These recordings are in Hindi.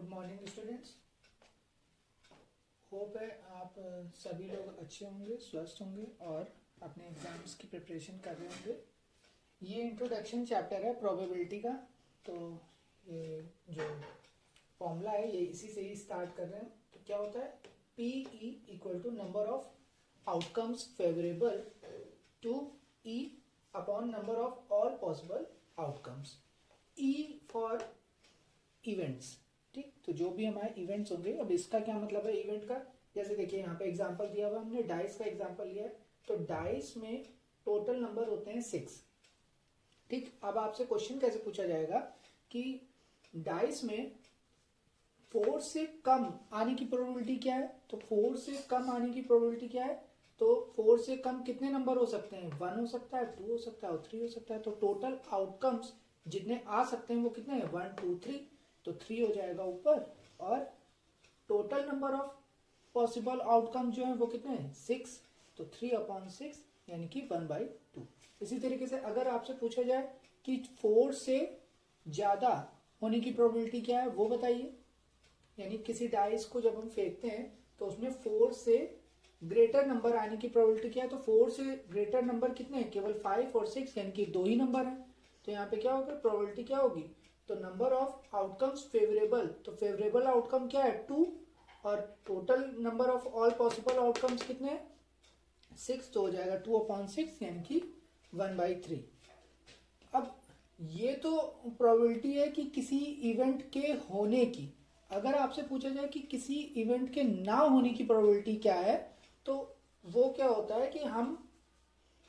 Good morning students. होप है आप सभी लोग अच्छे होंगे, स्वस्थ होंगे और अपने एग्जाम्स की प्रिपरेशन कर रहे होंगे। ये इंट्रोडक्शन चैप्टर है प्रोबेबिलिटी का, तो ये जो फॉर्मूला है ये इसी से ही स्टार्ट कर रहे हैं। तो क्या होता है, P E equal to number of outcomes favourable to E upon number of all possible outcomes. E for events, ठीक। तो जो भी हमारे इवेंट्स होंगे, अब इसका क्या मतलब है इवेंट का, जैसे देखिए यहाँ पे एग्जांपल दिया हुआ, हमने डाइस का एग्जांपल लिया है। तो डाइस में टोटल नंबर होते हैं 6, ठीक। अब आपसे क्वेश्चन कैसे पूछा जाएगा कि डाइस में 4 से कम आने की प्रोबेबिलिटी क्या है। तो 4 से कम आने की प्रोबेबिलिटी क्या है, तो 4 से कम कितने नंबर हो सकते हैं, 1 हो सकता है, 2 हो सकता है और 3 हो सकता है। तो टोटल आउटकम्स जितने आ सकते हैं वो कितने हैं, 1 2 3। तो 3 हो जाएगा ऊपर, और total number of possible outcome जो है वो कितने हैं, 6। तो 3/6 यानी कि 1/2। इसी तरीके से अगर आपसे पूछा जाए कि 4 से ज्यादा होने की प्रोबेबिलिटी क्या है वो बताइए, यानी किसी डाइस को जब हम फेंकते हैं तो उसमें 4 से ग्रेटर नंबर आने की प्रोबेबिलिटी क्या है। तो 4 से ग्रेटर नंबर कितने हैं, केवल 5 और 6, यानी कि 2 ही नंबर हैं। तो यहाँ पे क्या होगा, प्रोबेबिलिटी क्या होगी, तो नंबर ऑफ आउटकम्स फेवरेबल, तो फेवरेबल आउटकम क्या है 2, और total number of all possible outcomes कितने हैं 6। तो हो जाएगा 2/6 यानी कि 1/3। अब ये तो प्रोबेबिलिटी है कि किसी इवेंट के होने की। अगर आपसे पूछा जाए कि किसी इवेंट के ना होने की प्रोबेबिलिटी क्या है, तो वो क्या होता है कि हम,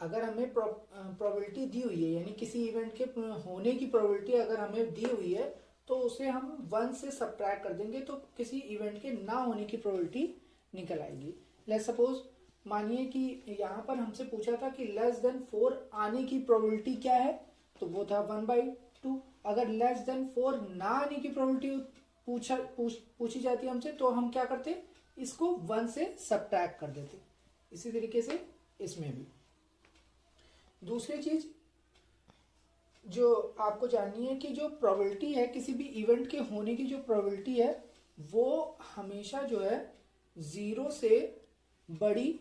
अगर हमें प्रोबेबिलिटी दी हुई है, यानी किसी इवेंट के होने की प्रोबेबिलिटी अगर हमें दी हुई है, तो उसे हम 1 से सब्ट्रैक्ट कर देंगे, तो किसी इवेंट के ना होने की प्रोबेबिलिटी निकल आएगी। लेट्स सपोज, मानिए कि यहाँ पर हमसे पूछा था कि लेस देन 4 आने की प्रोबेबिलिटी क्या है, तो वो था 1/2। अगर लेस देन 4 ना आने की प्रोबेबिलिटी पूछी जाती है हमसे, तो हम क्या करते, इसको 1 से सब्ट्रैक्ट कर देते। इसी तरीके से इसमें भी। दूसरी चीज जो आपको जाननी है कि जो प्रोबेबिलिटी है किसी भी इवेंट के होने की, जो प्रोबेबिलिटी है वो हमेशा जो है 0 से बड़ी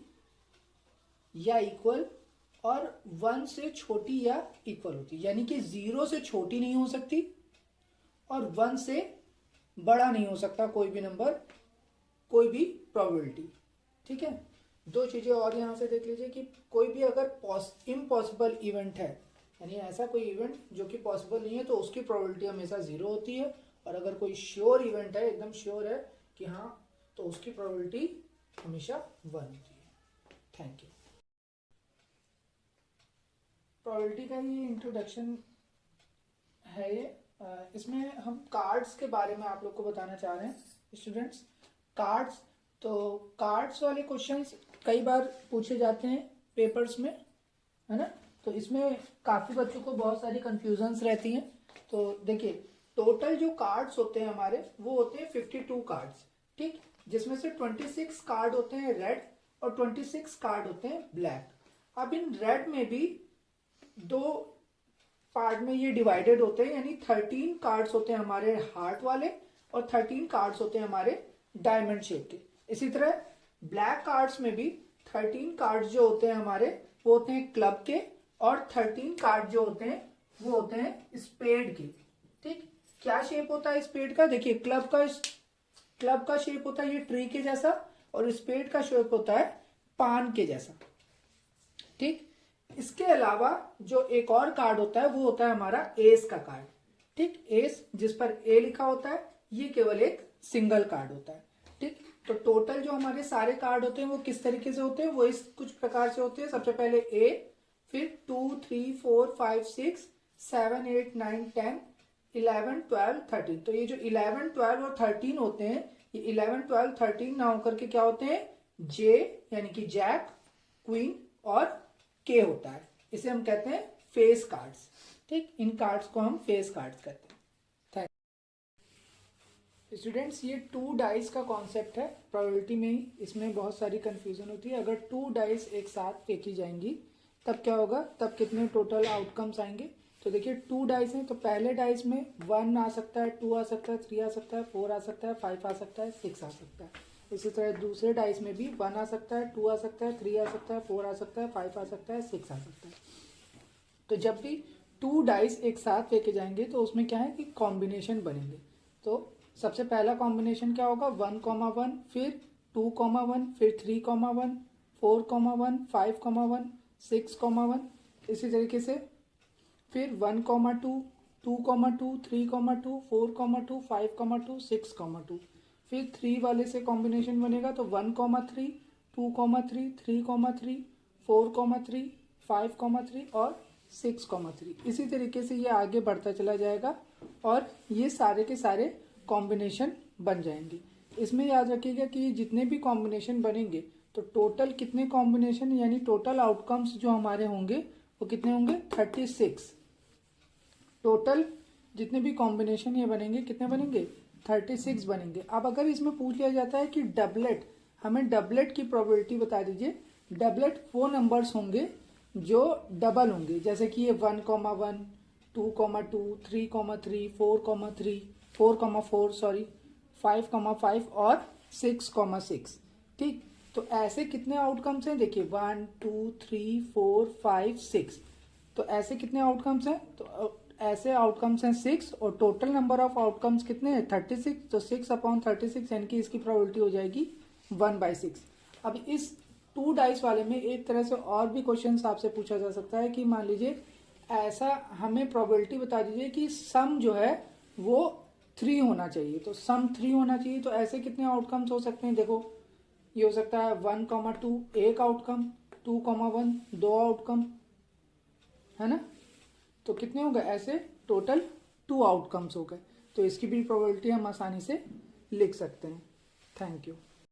या इक्वल और 1 से छोटी या इक्वल होती है। यानी कि 0 से छोटी नहीं हो सकती और 1 से बड़ा नहीं हो सकता कोई भी नंबर, कोई भी प्रोबेबिलिटी, ठीक है। दो चीजें और यहां से देख लीजिए कि कोई भी अगर इम्पॉसिबल इवेंट है, यानी ऐसा कोई इवेंट जो कि पॉसिबल नहीं है, तो उसकी प्रोबेबिलिटी हमेशा 0 होती है। और अगर कोई श्योर इवेंट है, एकदम श्योर है कि हाँ, तो उसकी प्रोबेबिलिटी हमेशा 1 होती है। Thank you. प्रोबेबिलिटी का ये इंट्रोडक्शन है। ये इसमें हम कार्ड्स के बारे में आप लोग को बताना चाह रहे हैं स्टूडेंट्स। कार्ड्स, तो कार्ड्स वाले क्वेश्चंस कई बार पूछे जाते हैं पेपर्स में, है ना। तो इसमें काफ़ी बच्चों को बहुत सारी कंफ्यूजन्स रहती हैं। तो देखिए, टोटल जो कार्ड्स होते हैं हमारे वो होते हैं 52 कार्ड्स, ठीक। जिसमें से 26 कार्ड होते हैं रेड और 26 कार्ड होते हैं ब्लैक। अब इन रेड में भी 2 पार्ट में ये डिवाइडेड होते हैं, यानी 13 कार्ड्स होते हैं हमारे हार्ट वाले और 13 कार्ड्स होते हैं हमारे डायमंड शेप के। इसी तरह ब्लैक कार्ड्स में भी 13 कार्ड्स जो होते हैं हमारे वो होते हैं क्लब के, और 13 कार्ड जो होते हैं वो होते हैं स्पेड के, ठीक। क्या शेप होता है स्पेड का, देखिए क्लब का शेप होता है ये ट्री के जैसा, और स्पेड का शेप होता है पान के जैसा, ठीक। इसके अलावा जो एक और कार्ड होता है वो होता है हमारा एस का कार्ड, ठीक। एस जिस पर ए लिखा होता है, ये केवल एक सिंगल कार्ड होता है, ठीक। तो टोटल जो हमारे सारे कार्ड होते हैं वो किस तरीके से होते हैं, वो इस कुछ प्रकार से होते हैं। सबसे पहले ए, फिर 2 3 4 5 6 7 8 9 10 11 12 13। तो ये जो 11 12 और 13 होते हैं, ये 11 12 13 ना होकर के क्या होते हैं, जे यानी कि जैक, क्वीन और के होता है। इसे हम कहते हैं फेस कार्ड्स, ठीक। इन कार्ड्स को हम फेस कार्ड्स कहते हैं। स्टूडेंट्स, ये 2 डाइस का कॉन्सेप्ट है प्रोबेबिलिटी में ही। इसमें बहुत सारी कंफ्यूजन होती है। अगर 2 डाइस एक साथ फेंकी जाएंगी तब क्या होगा, तब कितने टोटल आउटकम्स आएंगे। तो देखिए 2 डाइस हैं, तो पहले डाइस में 1 आ सकता है, 2 आ सकता है, 3 आ सकता है, 4 आ सकता है, 5 आ सकता है, 6 आ सकता है। इसी तरह दूसरे डाइस में भी 1 आ सकता है, 2 आ सकता है, 3 आ सकता है, 4 आ सकता है, 5 आ सकता है, 6 आ सकता है। तो जब भी 2 डाइस एक साथ लेके जाएंगे तो उसमें क्या है कि कॉम्बिनेशन बनेंगे। तो सबसे पहला कॉम्बिनेशन क्या होगा, 1,1, फिर 2,1, फिर 3,1, 4,1, 5,1, 6,1। इसी तरीके से फिर 1,2, 2,2, 3,2, 4,2, 5,2, 6,2। फिर 3 वाले से कॉम्बिनेशन बनेगा तो 1,3, 2,3, 3,3, 4,3, 5,3 और 6,3। इसी तरीके से ये आगे बढ़ता चला जाएगा और ये सारे के सारे कॉम्बिनेशन बन जाएंगे। इसमें याद रखिएगा कि जितने भी कॉम्बिनेशन बनेंगे तो टोटल कितने कॉम्बिनेशन यानी टोटल आउटकम्स जो हमारे होंगे वो कितने होंगे, 36। टोटल जितने भी कॉम्बिनेशन ये बनेंगे कितने बनेंगे, 36 बनेंगे। अब अगर इसमें पूछ लिया जाता है कि डबलेट, हमें डबलेट की प्रोबेबिलिटी बता दीजिए। डबलेट वो नंबर्स होंगे जो डबल होंगे, जैसे कि ये 1,1, 2,2, 3,3, 4,3, 4,4 सॉरी, 5,5 और 6,6। ठीक, तो ऐसे कितने आउटकम्स हैं, देखिए 1, 2, 3, 4, 5, 6। तो ऐसे कितने आउटकम्स हैं, तो ऐसे आउटकम्स हैं 6 और टोटल नंबर ऑफ आउटकम्स कितने हैं 36। तो 6/36 यानी कि इसकी प्रोबेबिलिटी हो जाएगी 1/6। अब इस 2 डाइस वाले में एक तरह से और भी क्वेश्चन आपसे पूछा जा सकता है कि मान लीजिए ऐसा हमें प्रोबेबिलिटी बता दीजिए कि सम जो है वो 3 होना चाहिए, तो सम 3 होना चाहिए। तो ऐसे कितने आउटकम्स हो सकते हैं, देखो ये हो सकता है 1,2 एक आउटकम, 2,1 दो आउटकम, है ना। तो कितने हो गए ऐसे, टोटल 2 आउटकम्स हो गए। तो इसकी भी प्रोबेबिलिटी हम आसानी से लिख सकते हैं। Thank you.